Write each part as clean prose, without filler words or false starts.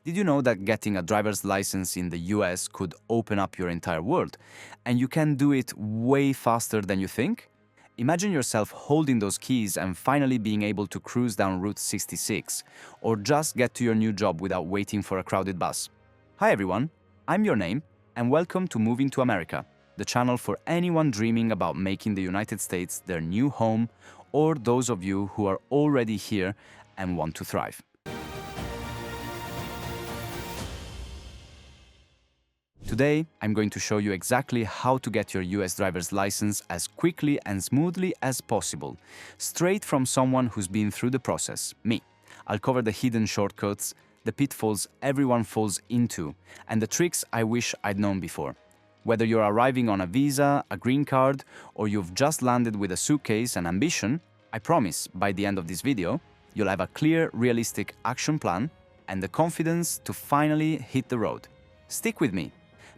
Did you know that getting a driver's license in the US could open up your entire world? And you can do it way faster than you think? Imagine yourself holding those keys and finally being able to cruise down Route 66, or just get to your new job without waiting for a crowded bus. Hi everyone, I'm Your Name, and welcome to Moving to America, the channel for anyone dreaming about making the United States their new home, or those of you who are already here and want to thrive. Today, I'm going to show you exactly how to get your US driver's license as quickly and smoothly as possible, straight from someone who's been through the process, me. I'll cover the hidden shortcuts, the pitfalls everyone falls into, and the tricks I wish I'd known before. Whether you're arriving on a visa, a green card, or you've just landed with a suitcase and ambition, I promise by the end of this video, you'll have a clear, realistic action plan and the confidence to finally hit the road. Stick with me,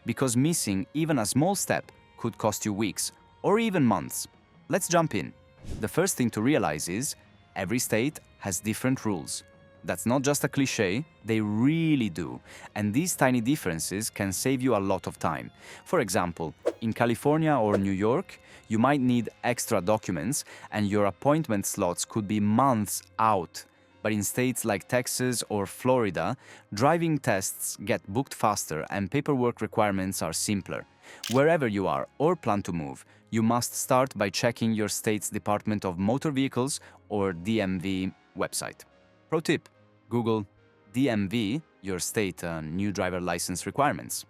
because missing even a small step could cost you weeks or even months. Let's jump in. The first thing to realize is every state has different rules. That's not just a cliche, they really do. And these tiny differences can save you a lot of time. For example, in California or New York, you might need extra documents and your appointment slots could be months out. But in states like Texas or Florida, driving tests get booked faster and paperwork requirements are simpler. Wherever you are or plan to move, you must start by checking your state's Department of Motor Vehicles or DMV website. Pro tip: Google DMV, your state new driver license requirements.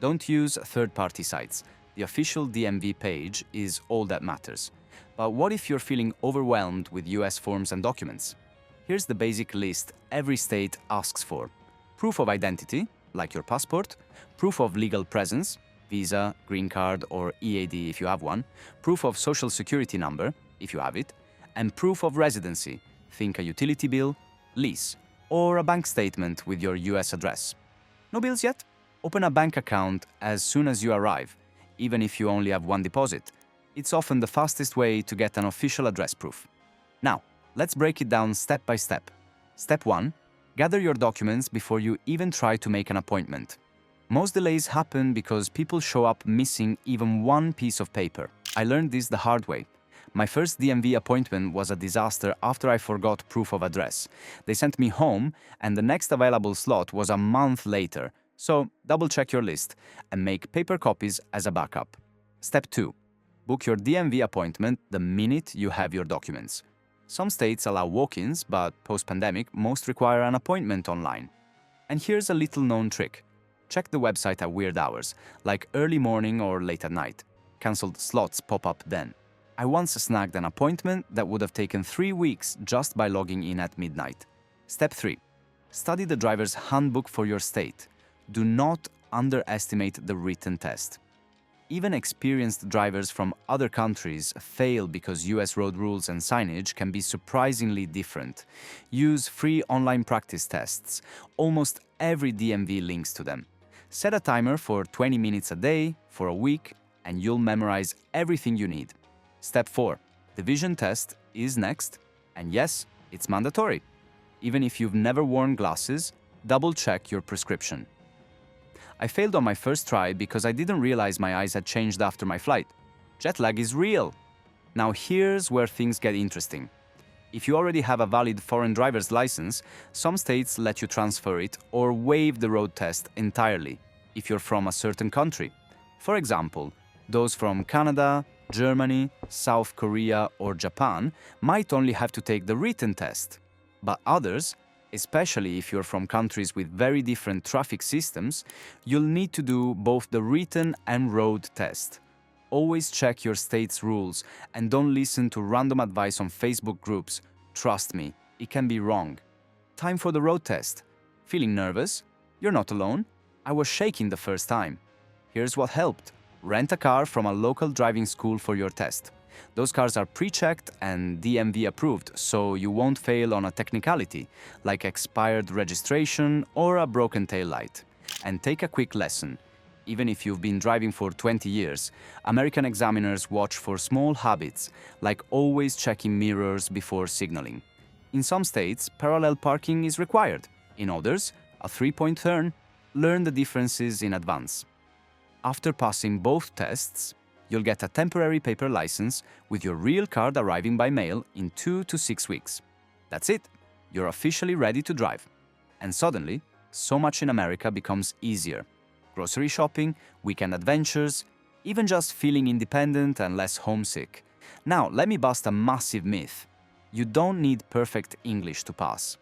Don't use third-party sites. The official DMV page is all that matters. But what if you're feeling overwhelmed with US forms and documents? Here's the basic list every state asks for. Proof of identity, like your passport, proof of legal presence, visa, green card, or EAD if you have one, proof of social security number, if you have it, and proof of residency, think a utility bill, lease, or a bank statement with your US address. No bills yet? Open a bank account as soon as you arrive, even if you only have one deposit. It's often the fastest way to get an official address proof. Now, let's break it down step by step. Step 1. Gather your documents before you even try to make an appointment. Most delays happen because people show up missing even one piece of paper. I learned this the hard way. My first DMV appointment was a disaster after I forgot proof of address. They sent me home, and the next available slot was a month later. So double-check your list and make paper copies as a backup. Step 2. Book your DMV appointment the minute you have your documents. Some states allow walk-ins, but post-pandemic, most require an appointment online. And here's a little-known trick. Check the website at weird hours, like early morning or late at night. Cancelled slots pop up then. I once snagged an appointment that would have taken 3 weeks just by logging in at midnight. Step 3. Study the driver's handbook for your state. Do not underestimate the written test. Even experienced drivers from other countries fail because US road rules and signage can be surprisingly different. Use free online practice tests. Almost every DMV links to them. Set a timer for 20 minutes a day for a week, and you'll memorize everything you need. Step 4. The vision test is next, and yes, it's mandatory. Even if you've never worn glasses, double-check your prescription. I failed on my first try because I didn't realize my eyes had changed after my flight. Jet lag is real. Now here's where things get interesting. If you already have a valid foreign driver's license, some states let you transfer it or waive the road test entirely if you're from a certain country. For example, those from Canada, Germany, South Korea, or Japan might only have to take the written test. But others, especially if you're from countries with very different traffic systems, you'll need to do both the written and road test. Always check your state's rules and don't listen to random advice on Facebook groups. Trust me, it can be wrong. Time for the road test. Feeling nervous? You're not alone. I was shaking the first time. Here's what helped. Rent a car from a local driving school for your test. Those cars are pre-checked and DMV approved, so you won't fail on a technicality, like expired registration or a broken taillight. And take a quick lesson. Even if you've been driving for 20 years, American examiners watch for small habits, like always checking mirrors before signaling. In some states, parallel parking is required. In others, a 3-point turn, learn the differences in advance. After passing both tests, you'll get a temporary paper license with your real card arriving by mail in 2 to 6 weeks. That's it. You're officially ready to drive. And suddenly, so much in America becomes easier. Grocery shopping, weekend adventures, even just feeling independent and less homesick. Now, let me bust a massive myth. You don't need perfect English to pass.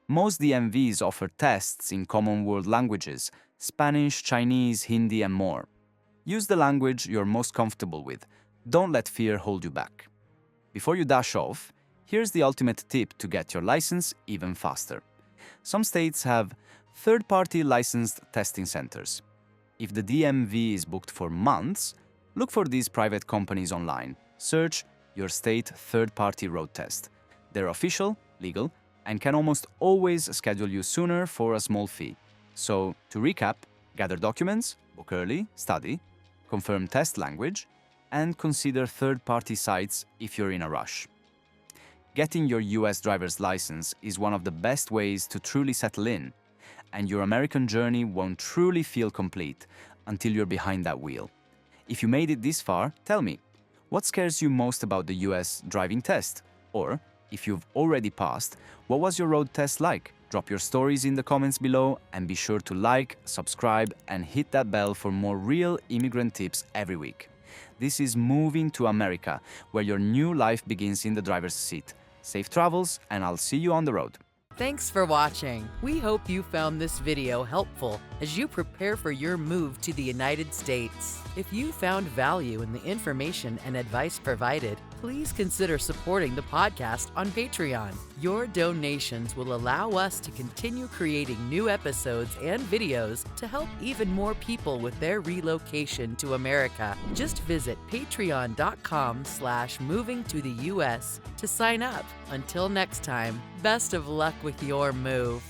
Most DMVs offer tests in common world languages: Spanish, Chinese, Hindi, and more. Use the language you're most comfortable with. Don't let fear hold you back. Before you dash off, here's the ultimate tip to get your license even faster. Some states have third-party licensed testing centers. If the DMV is booked for months, look for these private companies online. Search your state third-party road test. They're official, legal, and can almost always schedule you sooner for a small fee. So, to recap, gather documents, book early, study, confirm test language, and consider third-party sites if you're in a rush. Getting your US driver's license is one of the best ways to truly settle in, and your American journey won't truly feel complete until you're behind that wheel. If you made it this far, tell me, what scares you most about the US driving test? Or, if you've already passed, what was your road test like? Drop your stories in the comments below and be sure to like, subscribe, and hit that bell for more real immigrant tips every week. This is Moving to America, where your new life begins in the driver's seat. Safe travels, and I'll see you on the road. Thanks for watching. We hope you found this video helpful as you prepare for your move to the United States. If you found value in the information and advice provided, please consider supporting the podcast on Patreon. Your donations will allow us to continue creating new episodes and videos to help even more people with their relocation to America. Just visit patreon.com/movingtotheus to sign up. Until next time, best of luck with your move.